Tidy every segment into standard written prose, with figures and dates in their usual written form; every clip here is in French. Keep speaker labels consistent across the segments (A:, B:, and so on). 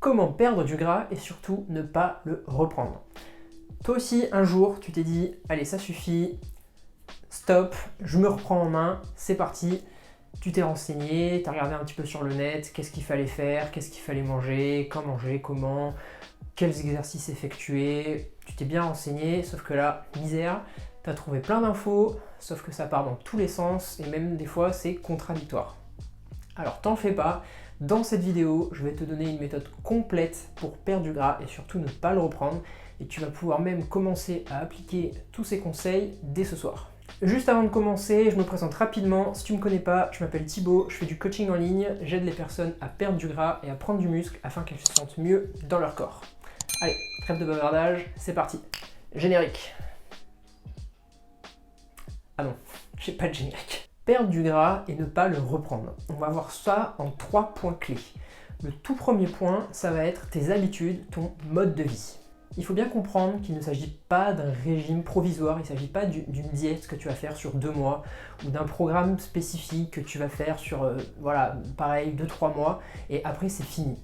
A: comment perdre du gras et surtout ne pas le reprendre. Toi aussi, un jour, tu t'es dit, allez, ça suffit, stop, je me reprends en main, c'est parti. Tu t'es renseigné, tu as regardé un petit peu sur le net, qu'est-ce qu'il fallait faire, qu'est-ce qu'il fallait manger, quand manger, comment, quels exercices effectuer. Tu t'es bien renseigné, sauf que là, misère, tu as trouvé plein d'infos, sauf que ça part dans tous les sens et même des fois, c'est contradictoire. Alors, t'en fais pas. Dans cette vidéo, je vais te donner une méthode complète pour perdre du gras et surtout ne pas le reprendre. Et tu vas pouvoir même commencer à appliquer tous ces conseils dès ce soir. Juste avant de commencer, je me présente rapidement. Si tu ne me connais pas, je m'appelle Thibaut, je fais du coaching en ligne. J'aide les personnes à perdre du gras et à prendre du muscle afin qu'elles se sentent mieux dans leur corps. Allez, trêve de bavardage, c'est parti. Générique. Ah non, j'ai pas de générique. Perdre du gras et ne pas le reprendre. On va voir ça en 3 points clés. Le tout premier point, ça va être tes habitudes, ton mode de vie. Il faut bien comprendre qu'il ne s'agit pas d'un régime provisoire, il ne s'agit pas d'une diète que tu vas faire sur 2 mois ou d'un programme spécifique que tu vas faire sur, voilà, pareil, 2-3 mois et après c'est fini.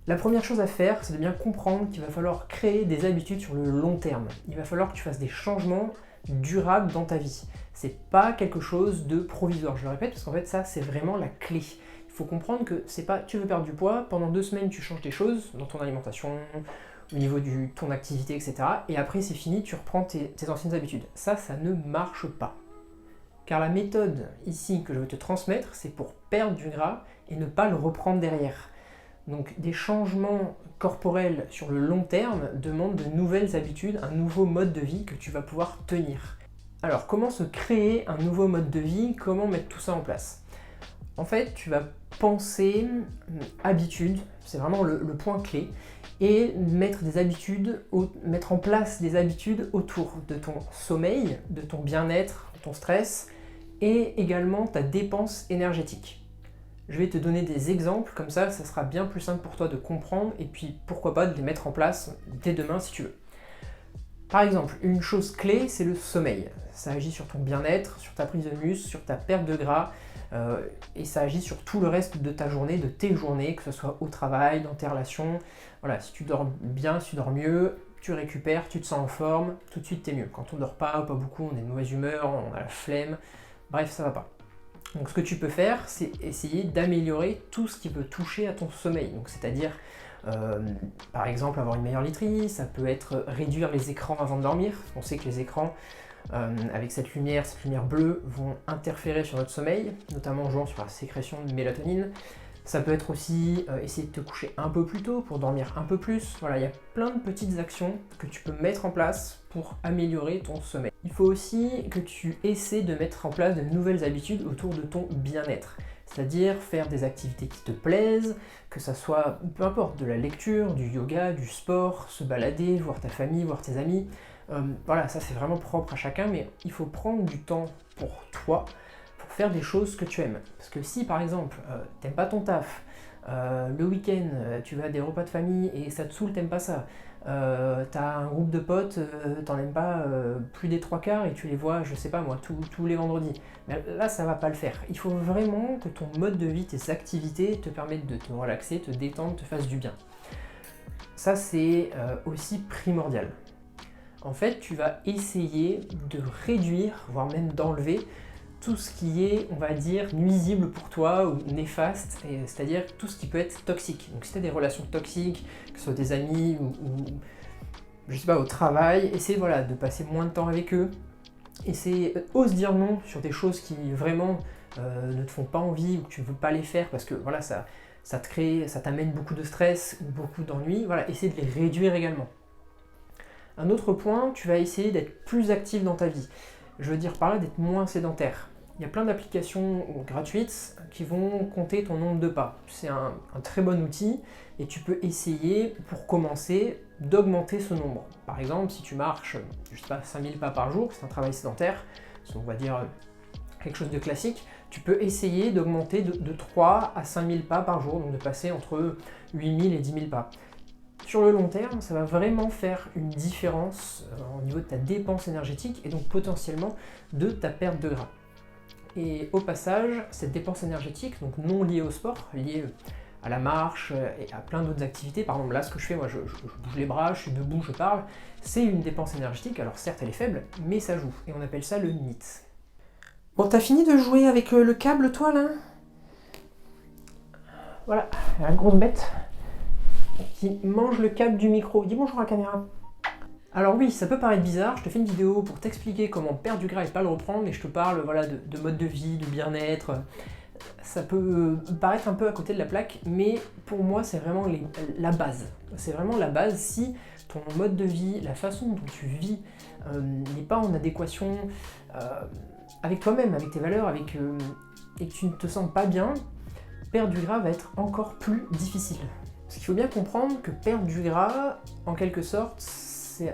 A: La première chose à faire, c'est de bien comprendre qu'il va falloir créer des habitudes sur le long terme. Il va falloir que tu fasses des changements durables dans ta vie. C'est pas quelque chose de provisoire, je le répète, parce qu'en fait ça c'est vraiment la clé. Il faut comprendre que c'est pas tu veux perdre du poids, pendant 2 semaines tu changes des choses dans ton alimentation, au niveau de ton activité, etc. Et après c'est fini, tu reprends tes anciennes habitudes. Ça ne marche pas. Car la méthode ici que je veux te transmettre, c'est pour perdre du gras et ne pas le reprendre derrière. Donc des changements corporels sur le long terme demandent de nouvelles habitudes, un nouveau mode de vie que tu vas pouvoir tenir. Alors comment se créer un nouveau mode de vie, comment mettre tout ça en place? En fait, tu vas penser habitude, c'est vraiment le point clé, et mettre en place des habitudes autour de ton sommeil, de ton bien-être, ton stress, et également ta dépense énergétique. Je vais te donner des exemples, comme ça sera bien plus simple pour toi de comprendre, et puis pourquoi pas de les mettre en place dès demain si tu veux. Par exemple, une chose clé, c'est le sommeil. Ça agit sur ton bien-être, sur ta prise de muscle, sur ta perte de gras, et ça agit sur tout le reste de ta journée, de tes journées, que ce soit au travail, dans tes relations. Voilà, si tu dors bien, si tu dors mieux, tu récupères, tu te sens en forme, tout de suite t'es mieux. Quand on dort pas beaucoup, on est de mauvaise humeur, on a la flemme, bref, ça va pas. Donc ce que tu peux faire, c'est essayer d'améliorer tout ce qui peut toucher à ton sommeil. Donc c'est-à-dire, par exemple, avoir une meilleure literie, ça peut être réduire les écrans avant de dormir. On sait que les écrans, avec cette lumière bleue, vont interférer sur notre sommeil, notamment en jouant sur la sécrétion de mélatonine. Ça peut être aussi essayer de te coucher un peu plus tôt pour dormir un peu plus. Voilà, il y a plein de petites actions que tu peux mettre en place pour améliorer ton sommeil. Il faut aussi que tu essaies de mettre en place de nouvelles habitudes autour de ton bien-être. C'est-à-dire faire des activités qui te plaisent, que ça soit, peu importe, de la lecture, du yoga, du sport, se balader, voir ta famille, voir tes amis. Voilà, ça c'est vraiment propre à chacun, mais il faut prendre du temps pour toi, pour faire des choses que tu aimes. Parce que si par exemple, t'aimes pas ton taf, le week-end, tu vas à des repas de famille et ça te saoule, t'aimes pas ça, t'as un groupe de potes, t'en aimes pas plus des 3/4 et tu les vois, je sais pas moi, tous les vendredis. Mais là, ça va pas le faire. Il faut vraiment que ton mode de vie, tes activités te permettent de te relaxer, te détendre, te fassent du bien. Ça, c'est aussi primordial. En fait, tu vas essayer de réduire, voire même d'enlever, tout ce qui est, on va dire, nuisible pour toi ou néfaste, c'est-à-dire tout ce qui peut être toxique. Donc si tu as des relations toxiques, que ce soit des amis ou je sais pas, au travail, essaie voilà, de passer moins de temps avec eux. Ose dire non sur des choses qui vraiment ne te font pas envie ou que tu ne veux pas les faire parce que voilà, ça t'amène beaucoup de stress ou beaucoup d'ennui. Voilà, essaie de les réduire également. Un autre point, tu vas essayer d'être plus actif dans ta vie. Je veux dire par là d'être moins sédentaire. Il y a plein d'applications gratuites qui vont compter ton nombre de pas. C'est un très bon outil et tu peux essayer, pour commencer, d'augmenter ce nombre. Par exemple, si tu marches, je sais pas, 5000 pas par jour, c'est un travail sédentaire, on va dire quelque chose de classique, tu peux essayer d'augmenter de 3 à 5000 pas par jour, donc de passer entre 8000 et 10 000 pas. Sur le long terme, ça va vraiment faire une différence au niveau de ta dépense énergétique et donc potentiellement de ta perte de gras. Et au passage, cette dépense énergétique, donc non liée au sport, liée à la marche et à plein d'autres activités. Par exemple, là, ce que je fais, moi, je bouge les bras, je suis debout, je parle. C'est une dépense énergétique, alors certes, elle est faible, mais ça joue. Et on appelle ça le NEAT. Bon, t'as fini de jouer avec le câble, toi, là? Voilà, la grosse bête qui mange le câble du micro. Dis bonjour à la caméra. Alors oui, ça peut paraître bizarre, je te fais une vidéo pour t'expliquer comment perdre du gras et pas le reprendre, et je te parle voilà, de mode de vie, de bien-être. Ça peut paraître un peu à côté de la plaque, mais pour moi c'est vraiment la base. C'est vraiment la base. Si ton mode de vie, la façon dont tu vis n'est pas en adéquation avec toi-même, avec tes valeurs, et que tu ne te sens pas bien, perdre du gras va être encore plus difficile. Parce qu'il faut bien comprendre que perdre du gras, en quelque sorte,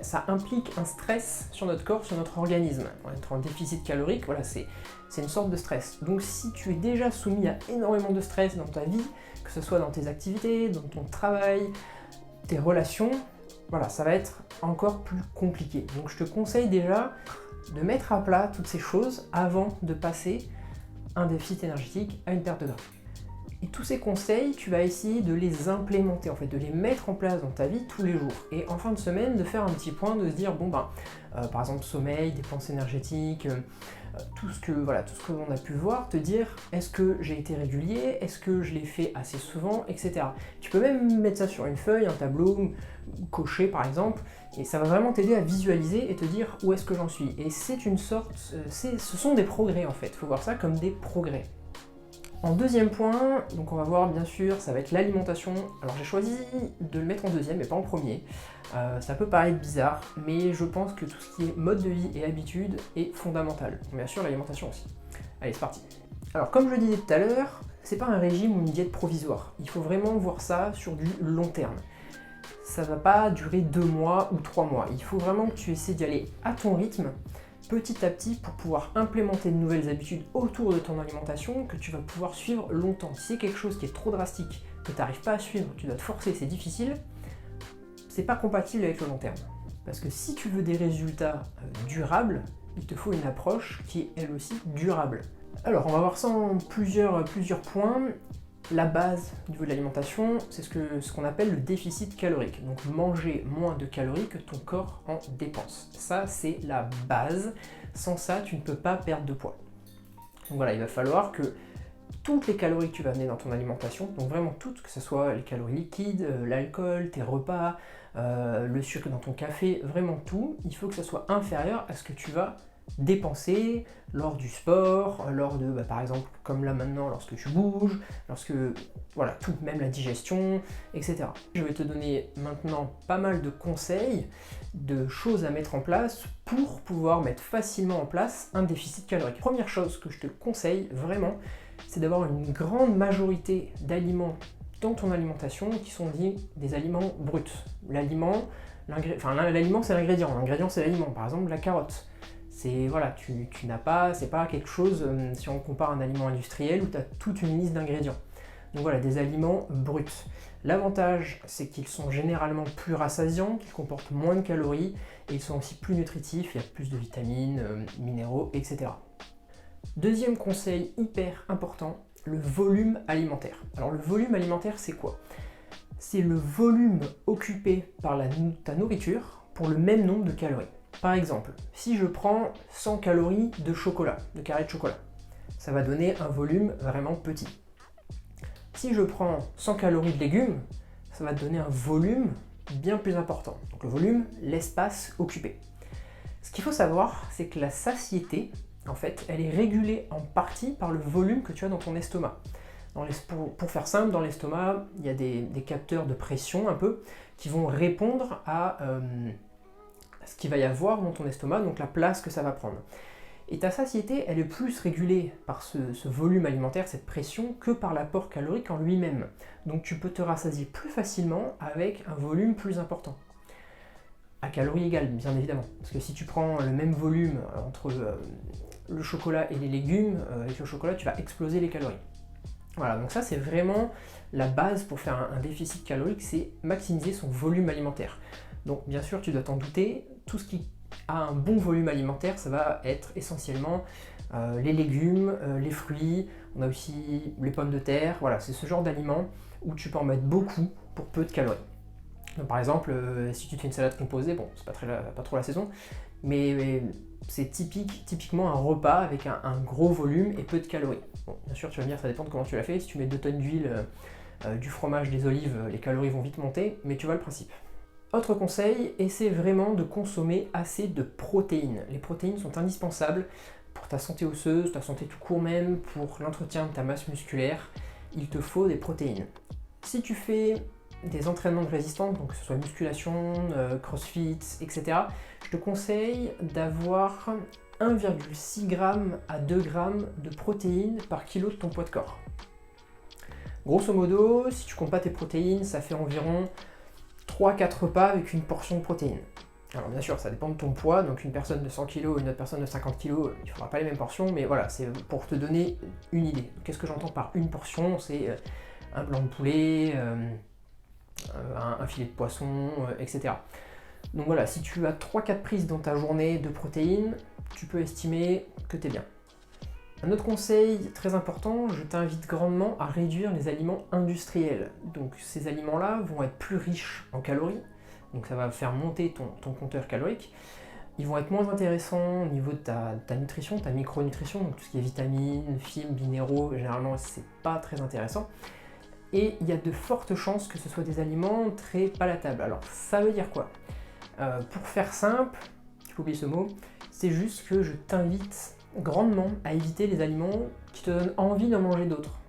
A: ça implique un stress sur notre corps, sur notre organisme. Être en déficit calorique, voilà, c'est une sorte de stress. Donc si tu es déjà soumis à énormément de stress dans ta vie, que ce soit dans tes activités, dans ton travail, tes relations, voilà, ça va être encore plus compliqué. Donc je te conseille déjà de mettre à plat toutes ces choses avant de passer un déficit énergétique à une perte de gras. Et tous ces conseils, tu vas essayer de les implémenter, en fait, de les mettre en place dans ta vie tous les jours. Et en fin de semaine, de faire un petit point, de se dire, bon ben, par exemple, sommeil, dépenses énergétiques, tout ce que l'on a pu voir, te dire, est-ce que j'ai été régulier, est-ce que je l'ai fait assez souvent, etc. Tu peux même mettre ça sur une feuille, un tableau, cocher par exemple, et ça va vraiment t'aider à visualiser et te dire où est-ce que j'en suis. Et c'est une sorte, ce sont des progrès en fait, il faut voir ça comme des progrès. En deuxième point, donc on va voir bien sûr, ça va être l'alimentation. Alors j'ai choisi de le mettre en deuxième et pas en premier. Ça peut paraître bizarre, mais je pense que tout ce qui est mode de vie et habitude est fondamental. Bien sûr l'alimentation aussi. Allez, c'est parti. Alors comme je le disais tout à l'heure, c'est pas un régime ou une diète provisoire. Il faut vraiment voir ça sur du long terme. Ça va pas durer 2 mois ou 3 mois. Il faut vraiment que tu essaies d'y aller à ton rythme, petit à petit, pour pouvoir implémenter de nouvelles habitudes autour de ton alimentation que tu vas pouvoir suivre longtemps. Si c'est quelque chose qui est trop drastique, que tu n'arrives pas à suivre, tu dois te forcer, c'est difficile, c'est pas compatible avec le long terme. Parce que si tu veux des résultats durables, il te faut une approche qui est elle aussi durable. Alors on va voir ça en plusieurs points. La base au niveau de l'alimentation, c'est ce qu'on appelle le déficit calorique. Donc manger moins de calories que ton corps en dépense. Ça, c'est la base. Sans ça, tu ne peux pas perdre de poids. Donc voilà, il va falloir que toutes les calories que tu vas amener dans ton alimentation, donc vraiment toutes, que ce soit les calories liquides, l'alcool, tes repas, le sucre dans ton café, vraiment tout, il faut que ça soit inférieur à ce que tu vas dépenser lors du sport, lors de, par exemple, comme là maintenant, lorsque tu bouges, voilà, tout, même la digestion, etc. Je vais te donner maintenant pas mal de conseils, de choses à mettre en place pour pouvoir mettre facilement en place un déficit calorique. Première chose que je te conseille vraiment, c'est d'avoir une grande majorité d'aliments dans ton alimentation qui sont dits des aliments bruts. L'aliment, c'est l'ingrédient, l'ingrédient c'est l'aliment, par exemple la carotte. C'est voilà, c'est pas quelque chose, si on compare un aliment industriel où tu as toute une liste d'ingrédients. Donc voilà, des aliments bruts. L'avantage, c'est qu'ils sont généralement plus rassasiants, qu'ils comportent moins de calories, et ils sont aussi plus nutritifs, il y a plus de vitamines, minéraux, etc. Deuxième conseil hyper important, le volume alimentaire. Alors le volume alimentaire, c'est quoi? C'est le volume occupé par ta nourriture pour le même nombre de calories. Par exemple, si je prends 100 calories de chocolat, de carré de chocolat, ça va donner un volume vraiment petit. Si je prends 100 calories de légumes, ça va te donner un volume bien plus important. Donc le volume, l'espace occupé. Ce qu'il faut savoir, c'est que la satiété, en fait, elle est régulée en partie par le volume que tu as dans ton estomac. Pour faire simple, dans l'estomac, il y a des capteurs de pression un peu qui vont répondre à ce qu'il va y avoir dans ton estomac, donc la place que ça va prendre. Et ta satiété, elle est plus régulée par ce volume alimentaire, cette pression, que par l'apport calorique en lui-même. Donc tu peux te rassasier plus facilement avec un volume plus important. À calories égales, bien évidemment. Parce que si tu prends le même volume entre le chocolat et les légumes, avec le chocolat, tu vas exploser les calories. Voilà, donc ça c'est vraiment la base pour faire un déficit calorique, c'est maximiser son volume alimentaire. Donc bien sûr, tu dois t'en douter, tout ce qui a un bon volume alimentaire, ça va être essentiellement les légumes, les fruits, on a aussi les pommes de terre, voilà, c'est ce genre d'aliments
B: ou tu peux en mettre beaucoup pour peu de calories. Donc, par exemple, si tu te fais une salade composée, bon, c'est pas trop la saison, mais c'est typiquement un repas avec un gros volume et peu de calories. Bon, bien sûr, tu vas me dire, ça dépend de comment tu l'as fait. Si tu mets 2 tonnes d'huile, du fromage, des olives, les calories vont vite monter, mais tu vois le principe. Autre conseil, essaie vraiment de consommer assez de protéines. Les protéines sont indispensables pour ta santé osseuse, ta santé tout court même, pour l'entretien de ta masse musculaire. Il te faut des protéines. Si tu fais des entraînements de résistance, donc que ce soit musculation, crossfit, etc., je te conseille d'avoir 1,6 g à 2 g de protéines par kilo de ton poids de corps. Grosso modo, si tu comptes pas tes protéines, ça fait environ 3-4 repas avec une portion de protéines. Alors bien sûr, ça dépend de ton poids, donc une personne de 100 kg et une autre personne de 50 kg, il ne faudra pas les mêmes portions, mais voilà, c'est pour te donner une idée. Qu'est-ce que j'entends par une portion? C'est un blanc de poulet, un filet de poisson, etc. Donc voilà, si tu as 3-4 prises dans ta journée de protéines, tu peux estimer que tu es bien. Un autre conseil très important, je t'invite grandement à réduire les aliments industriels. Donc ces aliments-là vont être plus riches en calories, donc ça va faire monter ton compteur calorique. Ils vont être moins intéressants au niveau de ta nutrition, ta micronutrition, donc tout ce qui est vitamines, fibres, minéraux, généralement c'est pas très intéressant. Et il y a de fortes chances que ce soit des aliments très palatables. Alors ça veut dire quoi? Pour faire simple, il faut oublier ce mot, c'est juste que je t'invite grandement à éviter les aliments qui te donnent envie d'en manger d'autres.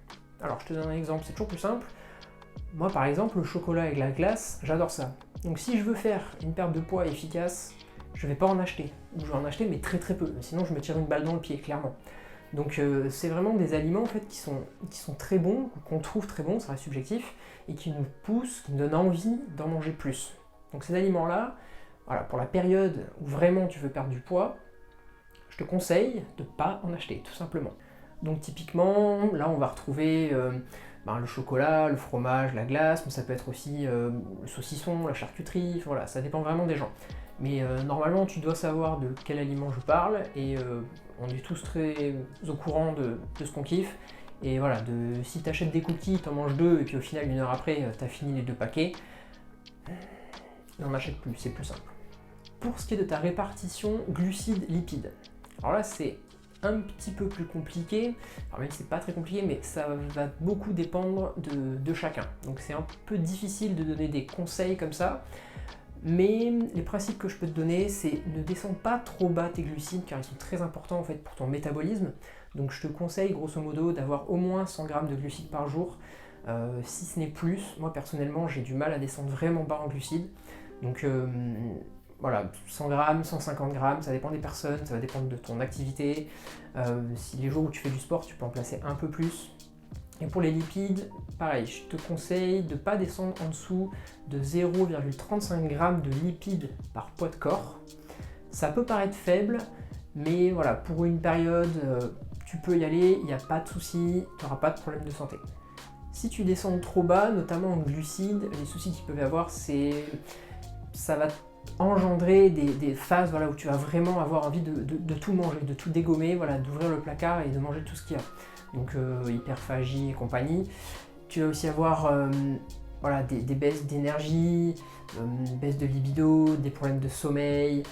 B: Alors je te donne un exemple, c'est toujours plus simple. Moi par exemple, le chocolat avec la glace, j'adore ça. Donc si je veux faire une perte de poids efficace, je vais pas en acheter. Ou je vais en acheter mais très peu, sinon je me tire une balle dans le pied, clairement. Donc c'est vraiment des aliments en fait qui sont très bons, qu'on trouve très bons, ça reste subjectif, et qui nous poussent, qui nous donnent envie d'en manger plus. Donc ces aliments-là, voilà, pour la période où vraiment tu veux perdre du poids, je te conseille de ne pas en acheter, tout simplement. Donc typiquement, là on va retrouver le chocolat, le fromage, la glace, mais ça peut être aussi le saucisson, la charcuterie, voilà, ça dépend vraiment des gens. Mais normalement tu dois savoir de quel aliment je parle, et on est tous très au courant de ce qu'on kiffe. Et voilà, si tu achètes des cookies, tu en manges 2, et puis au final, 1 heure après, tu as fini les 2 paquets, n'en achète plus, c'est plus simple. Pour ce qui est de ta répartition glucides-lipides, alors là c'est un petit peu plus compliqué, alors même si c'est pas très compliqué, mais ça va beaucoup dépendre de chacun. Donc c'est un peu difficile de donner des conseils comme ça, mais les principes que je peux te donner, c'est ne descends pas trop bas tes glucides, car ils sont très importants en fait pour ton métabolisme. Donc je te conseille grosso modo d'avoir au moins 100 g de glucides par jour, si ce n'est plus. Moi personnellement j'ai du mal à descendre vraiment bas en glucides, donc voilà, 100 g, 150 g, ça dépend des personnes, ça va dépendre de ton activité. Si les jours où tu fais du sport, tu peux en placer un peu plus. Et pour les lipides, pareil, je te conseille de ne pas descendre en dessous de 0,35 g de lipides par poids de corps. Ça peut paraître faible, mais voilà, pour une période, tu peux y aller, il n'y a pas de souci, tu n'auras pas de problème de santé. Si tu descends trop bas, notamment en glucides, les soucis qu'il peut y avoir, ça va engendrer des phases voilà, où tu vas vraiment avoir envie de tout manger, de tout dégommer, voilà, d'ouvrir le placard et de manger tout ce qu'il y a. Donc hyperphagie et compagnie. Tu vas aussi avoir voilà, des baisses d'énergie, baisse de libido, des problèmes de sommeil,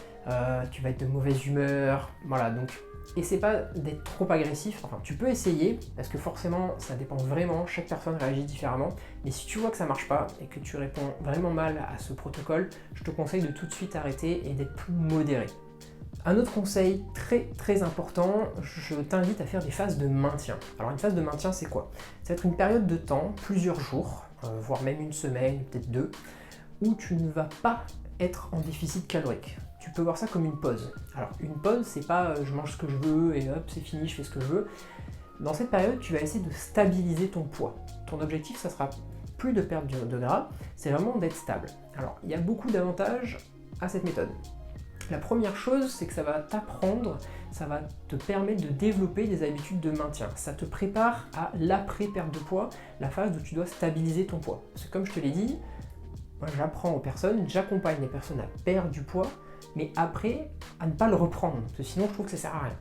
B: tu vas être de mauvaise humeur, voilà, donc essaie pas d'être trop agressif, enfin tu peux essayer, parce que forcément ça dépend vraiment, chaque personne réagit différemment, mais si tu vois que ça marche pas et que tu réponds vraiment mal à ce protocole, je te conseille de tout de suite arrêter et d'être plus modéré. Un autre conseil très important, je t'invite à faire des phases de maintien. Alors une phase de maintien c'est quoi? Ça va être une période de temps, plusieurs jours, voire même une semaine, peut-être 2, où tu ne vas pas être en déficit calorique. Tu peux voir ça comme une pause. Alors une pause, c'est pas je mange ce que je veux et hop c'est fini, je fais ce que je veux. Dans cette période, tu vas essayer de stabiliser ton poids. Ton objectif, ça sera plus de perdre de gras, c'est vraiment d'être stable. Alors il y a beaucoup d'avantages à cette méthode. La première chose, c'est que ça va t'apprendre, ça va te permettre de développer des habitudes de maintien. Ça te prépare à l'après-perte de poids, la phase où tu dois stabiliser ton poids. Parce que comme je te l'ai dit, moi j'apprends aux personnes, j'accompagne les personnes à perdre du poids, mais après, à ne pas le reprendre, parce que sinon je trouve que ça sert à rien.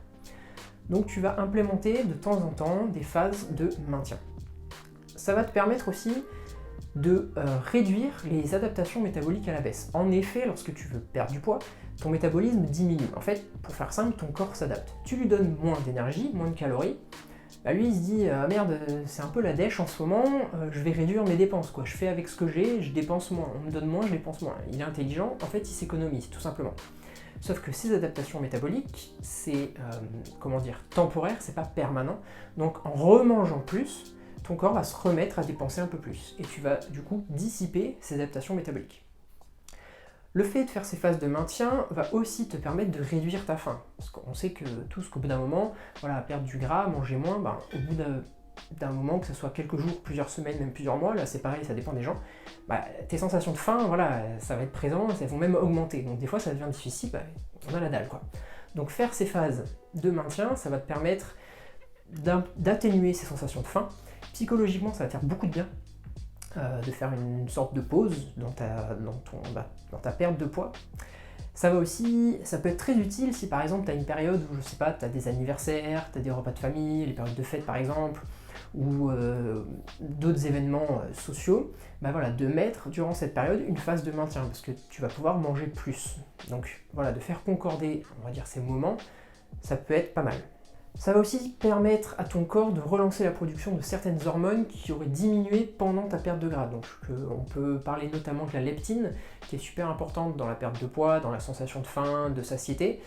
B: Donc tu vas implémenter de temps en temps des phases de maintien. Ça va te permettre aussi
A: de réduire les adaptations métaboliques à la baisse. En effet, lorsque tu veux perdre du poids, ton métabolisme diminue. En fait, pour faire simple, ton corps s'adapte. Tu lui donnes moins d'énergie, moins de calories, bah lui il se dit ah merde, c'est un peu la dèche en ce moment, je vais réduire mes dépenses quoi. Je fais avec ce que j'ai, je dépense moins, on me donne moins, je dépense moins. Il est intelligent, en fait il s'économise tout simplement. Sauf que ces adaptations métaboliques, c'est comment dire, temporaire, c'est pas permanent. Donc en remangeant plus, ton corps va se remettre à dépenser un peu plus. Et tu vas du coup dissiper ces adaptations métaboliques. Le fait de faire ces phases de maintien va aussi te permettre de réduire ta faim. Parce qu'on sait que tous qu'au bout d'un moment, voilà, perdre du gras, manger moins, ben, au bout d'un moment, que ce soit quelques jours, plusieurs semaines, même plusieurs mois, là c'est pareil, ça dépend des gens, bah, tes sensations de faim, voilà, ça va être présent, elles vont même augmenter. Donc des fois ça devient difficile, bah, on a la dalle quoi. Donc faire ces phases de maintien, ça va te permettre d'atténuer ces sensations de faim. Psychologiquement, ça va te faire beaucoup de bien. De faire une sorte de pause dans ta perte de poids. Ça peut être très utile si par exemple tu as une période où, je sais pas, tu as des anniversaires, tu as des repas de famille, les périodes de fête par exemple, ou d'autres événements sociaux, bah voilà, de mettre durant cette période une phase de maintien, parce que tu vas pouvoir manger plus. Donc voilà, de faire concorder, on va dire, ces moments, ça peut être pas mal. Ça va aussi permettre à ton corps de relancer la production de certaines hormones qui auraient diminué pendant ta perte de gras. Donc on peut parler notamment de la leptine, qui est super importante dans la perte de poids, dans la sensation de faim, de satiété.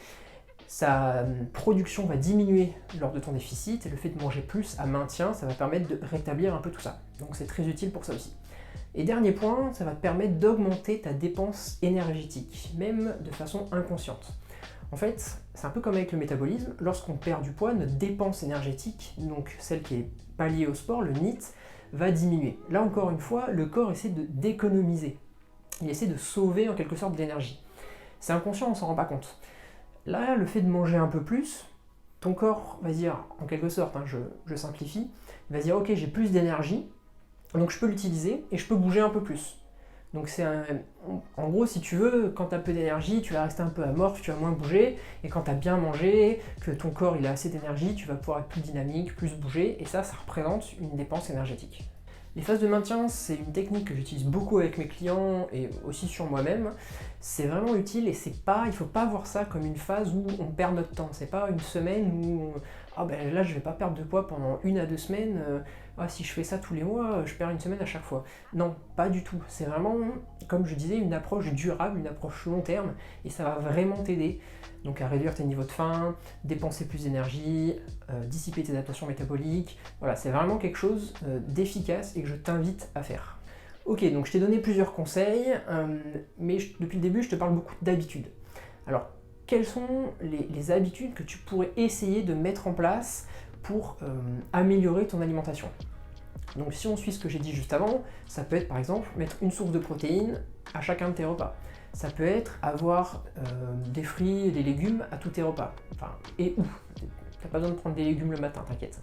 A: Sa production va diminuer lors de ton déficit, et le fait de manger plus à maintien, ça va permettre de rétablir un peu tout ça. Donc c'est très utile pour ça aussi. Et dernier point, ça va te permettre d'augmenter ta dépense énergétique, même de façon inconsciente. En fait, c'est un peu comme avec le métabolisme, lorsqu'on perd du poids, notre dépense énergétique, donc celle qui est pas liée au sport, le NEAT, va diminuer. Là encore une fois, le corps essaie d'économiser. Il essaie de sauver en quelque sorte de l'énergie. C'est inconscient, on s'en rend pas compte. Là, le fait de manger un peu plus, ton corps va dire, en quelque sorte, hein, je simplifie, il va dire ok, j'ai plus d'énergie, donc je peux l'utiliser et je peux bouger un peu plus. Donc en gros, si tu veux, quand tu as peu d'énergie, tu vas rester un peu amorphe, tu vas moins bouger, et quand tu as bien mangé, que ton corps il a assez d'énergie, tu vas pouvoir être plus dynamique, plus bouger, et ça représente une dépense énergétique. Les phases de maintien, c'est une technique que j'utilise beaucoup avec mes clients et aussi sur moi-même. C'est vraiment utile et il ne faut pas voir ça comme une phase où on perd notre temps. C'est pas une semaine où là je vais pas perdre de poids pendant 1 à 2 semaines. Si je fais ça tous les mois, je perds une semaine à chaque fois. Non, pas du tout. C'est vraiment, comme je disais, une approche durable, une approche long terme et ça va vraiment t'aider. Donc à réduire tes niveaux de faim, dépenser plus d'énergie, dissiper tes adaptations métaboliques. Voilà, c'est vraiment quelque chose d'efficace et que je t'invite à faire. Ok, donc je t'ai donné plusieurs conseils, mais depuis le début, je te parle beaucoup d'habitudes. Alors, quelles sont les habitudes que tu pourrais essayer de mettre en place pour améliorer ton alimentation? Donc si on suit ce que j'ai dit juste avant, ça peut être par exemple mettre une source de protéines à chacun de tes repas. Ça peut être avoir des fruits et des légumes à tous tes repas. Enfin, et où. T'as pas besoin de prendre des légumes le matin, t'inquiète.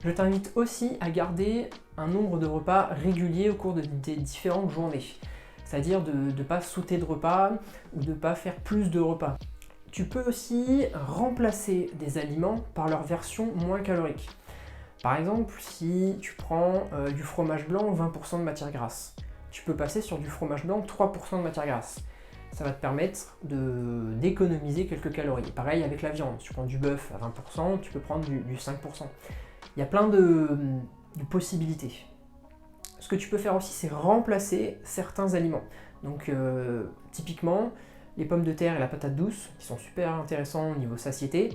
A: Je t'invite aussi à garder un nombre de repas réguliers au cours des différentes journées. C'est-à-dire de ne pas sauter de repas ou de ne pas faire plus de repas. Tu peux aussi remplacer des aliments par leur version moins calorique. Par exemple, si tu prends du fromage blanc 20% de matière grasse, tu peux passer sur du fromage blanc 3% de matière grasse. Ça va te permettre d'économiser quelques calories. Pareil avec la viande, si tu prends du bœuf à 20%, tu peux prendre du 5%. Il y a plein de possibilités. Ce que tu peux faire aussi, c'est remplacer certains aliments. Donc typiquement, les pommes de terre et la patate douce, qui sont super intéressants au niveau satiété,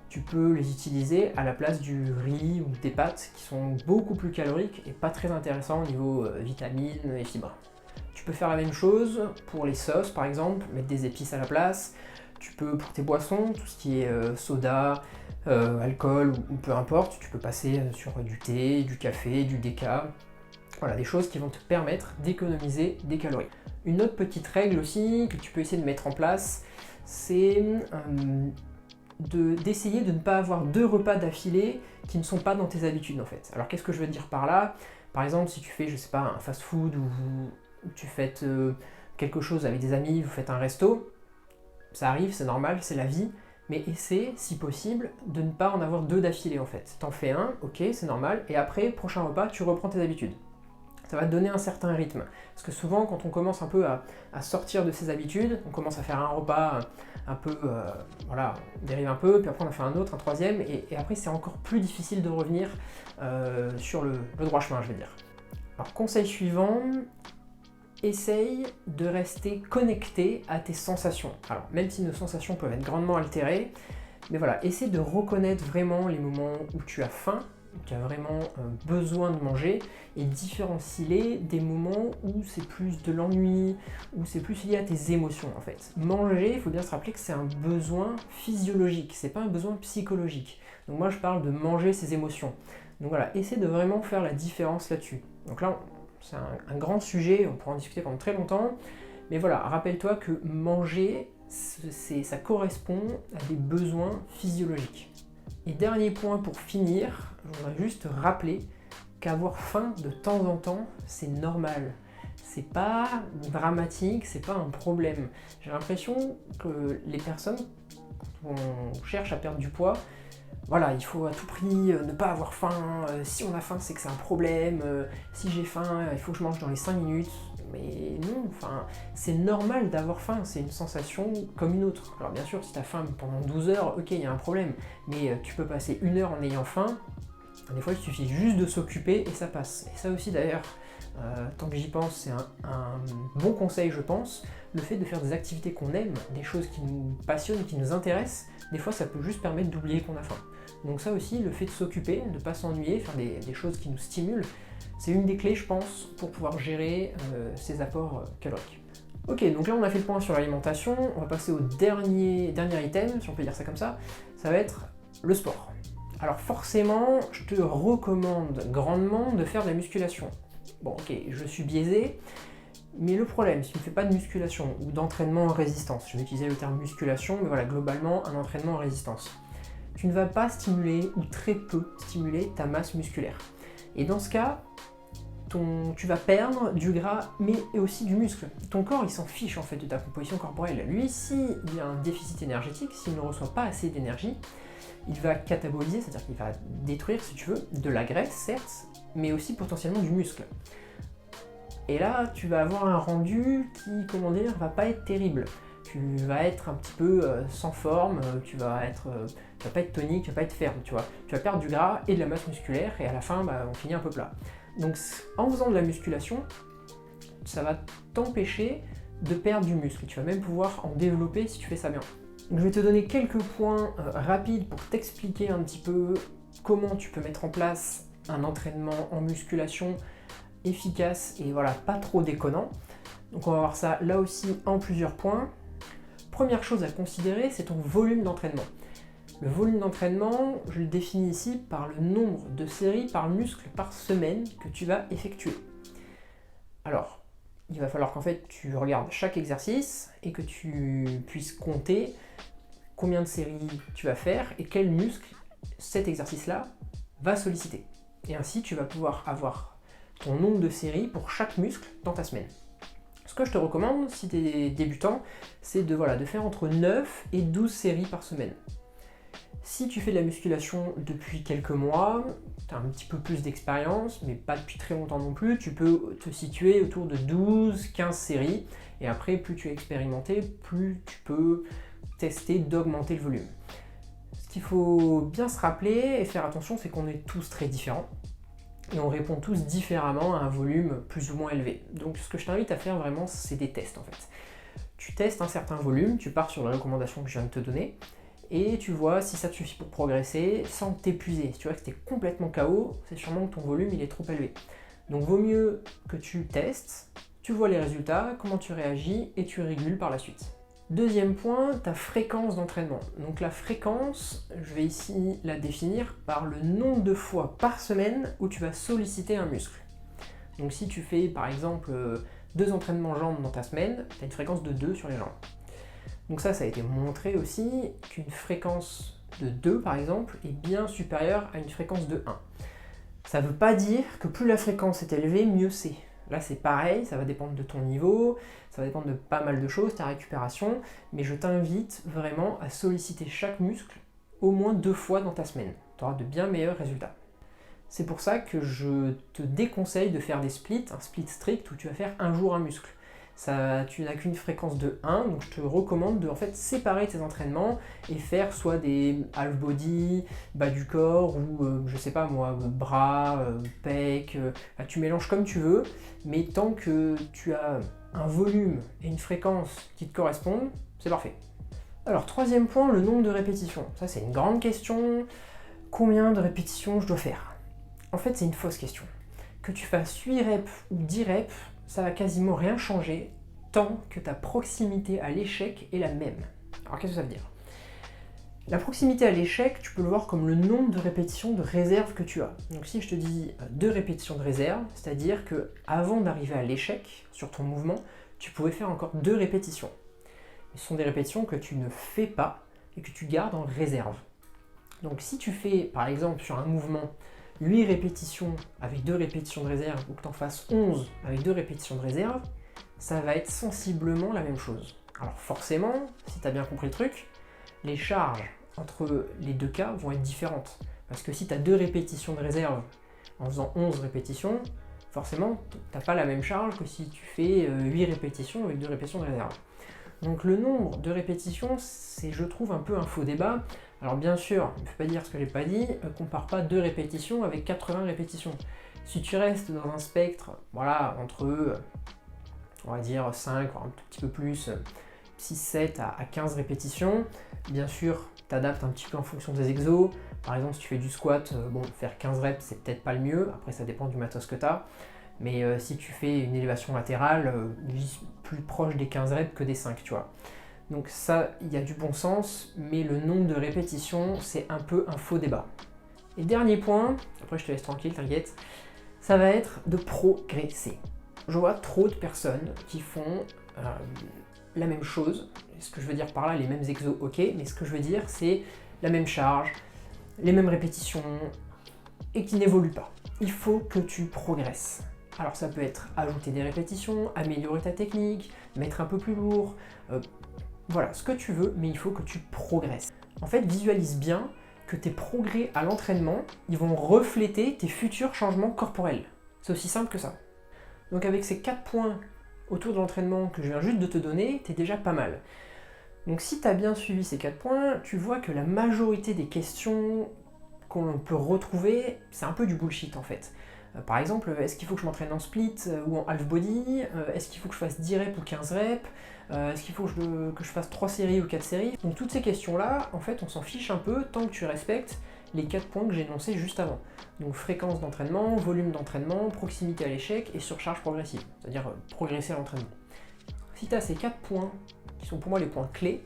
A: tu peux les utiliser à la place du riz ou des pâtes qui sont beaucoup plus caloriques et pas très intéressants au niveau vitamines et fibres. Tu peux faire la même chose pour les sauces par exemple, mettre des épices à la place. Tu peux pour tes boissons, tout ce qui est soda, alcool ou peu importe, tu peux passer sur du thé, du café, du déca. Voilà, des choses qui vont te permettre d'économiser des calories. Une autre petite règle aussi que tu peux essayer de mettre en place, c'est d'essayer de ne pas avoir 2 repas d'affilée qui ne sont pas dans tes habitudes en fait. Alors qu'est-ce que je veux dire par là? Par exemple, si tu fais, je sais pas, un fast-food ou tu fais quelque chose avec des amis, vous faites un resto, ça arrive, c'est normal, c'est la vie, mais essaie, si possible, de ne pas en avoir 2 d'affilée en fait. T'en fais un, ok, c'est normal, et après, prochain repas, tu reprends tes habitudes.
B: Ça va te donner un certain rythme. Parce que souvent, quand on commence un peu à sortir de ses habitudes, on commence à faire un repas un peu, voilà, on dérive un peu, puis après on en fait un autre, un troisième, et après c'est encore plus difficile de revenir sur le droit chemin, je vais dire. Alors, conseil suivant, essaye de rester connecté à tes sensations. Alors, même si nos sensations peuvent être grandement altérées, mais voilà, essaie de reconnaître vraiment les moments où tu as faim, où tu as vraiment besoin de manger, et différencier des moments où c'est plus de l'ennui, où c'est plus lié à tes émotions en fait. Manger, il faut bien se rappeler que c'est un besoin physiologique, c'est pas un besoin psychologique. Donc moi je parle de manger ses émotions. Donc voilà, essaie de vraiment faire la différence là-dessus. Donc là, c'est un grand sujet, on pourra en discuter pendant très longtemps, mais voilà, rappelle-toi que manger, ça correspond à des besoins physiologiques. Et dernier point pour finir, on va juste rappeler qu'avoir faim de temps en temps, c'est normal. C'est pas dramatique, c'est pas un problème. J'ai l'impression que les personnes, quand on cherche à perdre du poids, voilà, il faut à tout prix ne pas avoir faim, si on a faim c'est que c'est un problème, si j'ai faim il faut que je mange dans les 5 minutes, mais non, enfin, c'est normal d'avoir faim, c'est une sensation comme une autre. Alors bien sûr, si tu as faim pendant 12 heures, ok, il y a un problème, mais tu peux passer 1 heure en ayant faim, des fois il suffit juste de s'occuper et ça passe. Et ça aussi d'ailleurs, tant que j'y pense, c'est un bon conseil je pense, le fait de faire des activités qu'on aime, des choses qui nous passionnent, qui nous intéressent, des fois ça peut juste permettre d'oublier qu'on a faim. Donc ça aussi, le fait de s'occuper, de ne pas s'ennuyer, faire des choses qui nous stimulent, c'est une des clés je pense pour pouvoir gérer ces apports caloriques. Ok, donc là on a fait le point sur l'alimentation, on va passer au dernier item, si on peut dire ça comme ça va être le sport. Alors forcément, je te recommande grandement de faire de la musculation. Bon ok, je suis biaisé, mais le problème, si tu ne fais pas de musculation ou d'entraînement en résistance, je vais utiliser le terme musculation, mais voilà, globalement un entraînement en résistance, tu ne vas pas stimuler ou très peu stimuler ta masse musculaire. Et dans ce cas, tu vas perdre du gras mais aussi du muscle. Ton corps il s'en fiche en fait de ta composition corporelle. Lui, s'il a un déficit énergétique, s'il ne reçoit pas assez d'énergie, il va cataboliser, c'est-à-dire qu'il va détruire, si tu veux, de la graisse certes, mais aussi potentiellement du muscle. Et là, tu vas avoir un rendu qui, comment dire, va pas être terrible. Tu vas être un petit peu sans forme, tu vas pas être tonique, tu vas pas être ferme, tu vois. Tu vas perdre du gras et de la masse musculaire et à la fin, on finit un peu plat. Donc en faisant de la musculation, ça va t'empêcher de perdre du muscle. Tu vas même pouvoir en développer si tu fais ça bien. Donc, je vais te donner quelques points rapides pour t'expliquer un petit peu comment tu peux mettre en place un entraînement en musculation efficace et voilà, pas trop déconnant. Donc on va voir ça là aussi en plusieurs points. Première chose à considérer, c'est ton volume d'entraînement. Le volume d'entraînement, je le définis ici par le nombre de séries par muscle par semaine que tu vas effectuer. Alors, il va falloir qu'en fait tu regardes chaque exercice et que tu puisses compter combien de séries tu vas faire et quel muscle cet exercice-là va solliciter. Et ainsi, tu vas pouvoir avoir ton nombre de séries pour chaque muscle dans ta semaine. Ce que je te recommande, si tu es débutant, c'est de faire entre 9 et 12 séries par semaine. Si tu fais de la musculation depuis quelques mois, tu as un petit peu plus d'expérience, mais pas depuis très longtemps non plus, tu peux te situer autour de 12-15 séries, et après, plus tu es expérimenté, plus tu peux tester d'augmenter le volume. Ce qu'il faut bien se rappeler et faire attention, c'est qu'on est tous très différents. Et on répond tous différemment à un volume plus ou moins élevé. Donc ce que je t'invite à faire vraiment, c'est des tests en fait. Tu testes un certain volume, tu pars sur les recommandations que je viens de te donner, et tu vois si ça te suffit pour progresser sans t'épuiser. Si tu vois que tu es complètement KO, c'est sûrement que ton volume il est trop élevé. Donc vaut mieux que tu testes, tu vois les résultats, comment tu réagis, et tu régules par la suite. Deuxième point, ta fréquence d'entraînement. Donc la fréquence, je vais ici la définir par le nombre de fois par semaine où tu vas solliciter un muscle. Donc si tu fais par exemple 2 entraînements jambes dans ta semaine, tu as une fréquence de 2 sur les jambes. Donc ça a été montré aussi qu'une fréquence de 2 par exemple est bien supérieure à une fréquence de 1. Ça ne veut pas dire que plus la fréquence est élevée, mieux c'est. Là c'est pareil, ça va dépendre de ton niveau, ça va dépendre de pas mal de choses, ta récupération, mais je t'invite vraiment à solliciter chaque muscle au moins 2 fois dans ta semaine. Tu auras de bien meilleurs résultats.
A: C'est pour ça que je te déconseille de faire des splits, un split strict où tu vas faire un jour un muscle. Ça, tu n'as qu'une fréquence de 1, donc je te recommande de en fait séparer tes entraînements et faire soit des half body, bas du corps ou je sais pas moi, bras, pec, tu mélanges comme tu veux, mais tant que tu as un volume et une fréquence qui te correspondent, c'est parfait. Alors troisième point, le nombre de répétitions. Ça c'est une grande question. Combien de répétitions je dois faire? En fait, c'est une fausse question. Que tu fasses 8 reps ou 10 reps, ça va quasiment rien changer tant que ta proximité à l'échec est la même. Alors qu'est-ce que ça veut dire? La proximité à l'échec, tu peux le voir comme le nombre de répétitions de réserve que tu as. Donc si je te dis 2 répétitions de réserve, c'est-à-dire que avant d'arriver à l'échec sur ton mouvement, tu pouvais faire encore 2 répétitions. Ce sont des répétitions que tu ne fais pas et que tu gardes en réserve. Donc si tu fais par exemple sur un mouvement 8 répétitions avec 2 répétitions de réserve ou que tu en fasses 11 avec 2 répétitions de réserve, ça va être sensiblement la même chose. Alors forcément, si tu as bien compris le truc, les charges entre les deux cas vont être différentes. Parce que si tu as 2 répétitions de réserve en faisant 11 répétitions, forcément, tu n'as pas la même charge que si tu fais 8 répétitions avec 2 répétitions de réserve. Donc le nombre de répétitions, c'est je trouve un peu un faux débat. Alors bien sûr, il ne faut pas dire ce que j'ai pas dit, compare pas 2 répétitions avec 80 répétitions. Si tu restes dans un spectre, voilà, entre, on va dire 5, un tout petit peu plus, 6, 7 à 15 répétitions, bien sûr, tu adaptes un petit peu en fonction des exos. Par exemple, si tu fais du squat, faire 15 reps, c'est peut-être pas le mieux, après ça dépend du matos que tu as. Mais si tu fais une élévation latérale, vise plus proche des 15 reps que des 5, tu vois. Donc ça, il y a du bon sens, mais le nombre de répétitions, c'est un peu un faux débat. Et dernier point, après je te laisse tranquille, t'inquiète, ça va être de progresser. Je vois trop de personnes qui font la même chose. Ce que je veux dire par là, les mêmes exos, ok, mais ce que je veux dire, c'est la même charge, les mêmes répétitions, et qui n'évoluent pas. Il faut que tu progresses. Alors ça peut être ajouter des répétitions, améliorer ta technique, mettre un peu plus lourd, voilà, ce que tu veux, mais il faut que tu progresses. En fait, visualise bien que tes progrès à l'entraînement, ils vont refléter tes futurs changements corporels. C'est aussi simple que ça. Donc avec ces 4 points autour de l'entraînement que je viens juste de te donner, t'es déjà pas mal. Donc si tu as bien suivi ces 4 points, tu vois que la majorité des questions qu'on peut retrouver, c'est un peu du bullshit en fait. Par exemple, est-ce qu'il faut que je m'entraîne en split ou en half body? Est-ce qu'il faut que je fasse 10 reps ou 15 reps? Est-ce qu'il faut que je fasse 3 séries ou 4 séries? Donc toutes ces questions-là, en fait, on s'en fiche un peu tant que tu respectes les 4 points que j'ai énoncés juste avant. Donc fréquence d'entraînement, volume d'entraînement, proximité à l'échec et surcharge progressive, c'est-à-dire progresser à l'entraînement. Si tu as ces 4 points, qui sont pour moi les points clés,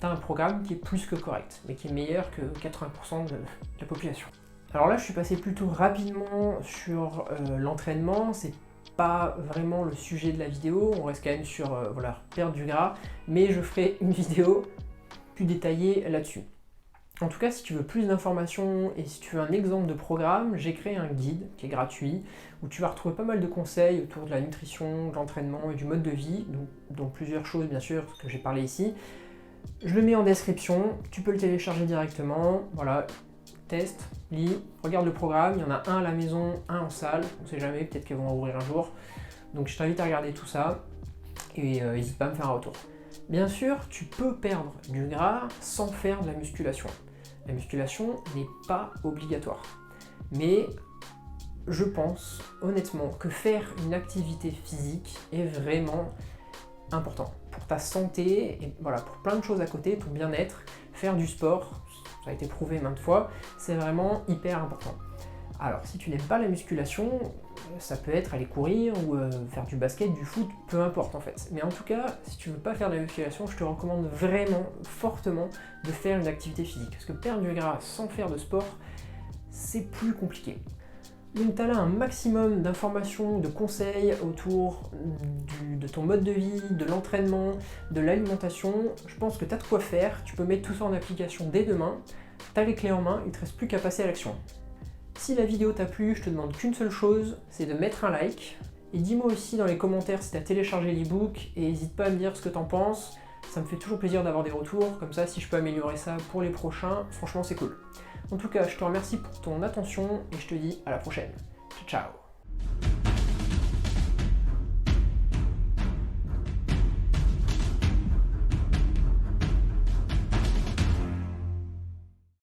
A: tu as un programme qui est plus que correct, mais qui est meilleur que 80% de la population. Alors là, je suis passé plutôt rapidement sur l'entraînement, c'est pas vraiment le sujet de la vidéo, on reste quand même sur perdre du gras, mais je ferai une vidéo plus détaillée là-dessus. En tout cas, si tu veux plus d'informations et si tu veux un exemple de programme, j'ai créé un guide qui est gratuit, où tu vas retrouver pas mal de conseils autour de la nutrition, de l'entraînement et du mode de vie, dont plusieurs choses bien sûr que j'ai parlé ici. Je le mets en description, tu peux le télécharger directement, voilà. Teste, lis, regarde le programme, il y en a un à la maison, un en salle, on sait jamais, peut-être qu'elles vont en ouvrir un jour. Donc je t'invite à regarder tout ça et n'hésite pas à me faire un retour. Bien sûr, tu peux perdre du gras sans faire de la musculation. La musculation n'est pas obligatoire. Mais je pense honnêtement que faire une activité physique est vraiment important pour ta santé et voilà, pour plein de choses à côté, ton bien-être, faire du sport. Ça a été prouvé maintes fois, c'est vraiment hyper important. Alors, si tu n'aimes pas la musculation, ça peut être aller courir ou faire du basket, du foot, peu importe en fait. Mais en tout cas, si tu veux pas faire de la musculation, je te recommande vraiment, fortement, de faire une activité physique. Parce que perdre du gras sans faire de sport, c'est plus compliqué. Donc tu as là un maximum d'informations, de conseils autour de ton mode de vie, de l'entraînement, de l'alimentation. Je pense que tu as de quoi faire, tu peux mettre tout ça en application dès demain. Tu as les clés en main, il ne te reste plus qu'à passer à l'action. Si la vidéo t'a plu, je te demande qu'une seule chose, c'est de mettre un like. Et dis-moi aussi dans les commentaires si tu as téléchargé l'ebook et n'hésite pas à me dire ce que tu en penses. Ça me fait toujours plaisir d'avoir des retours, comme ça si je peux améliorer ça pour les prochains, franchement c'est cool. En tout cas, je te remercie pour ton attention et je te dis à la prochaine. Ciao, ciao.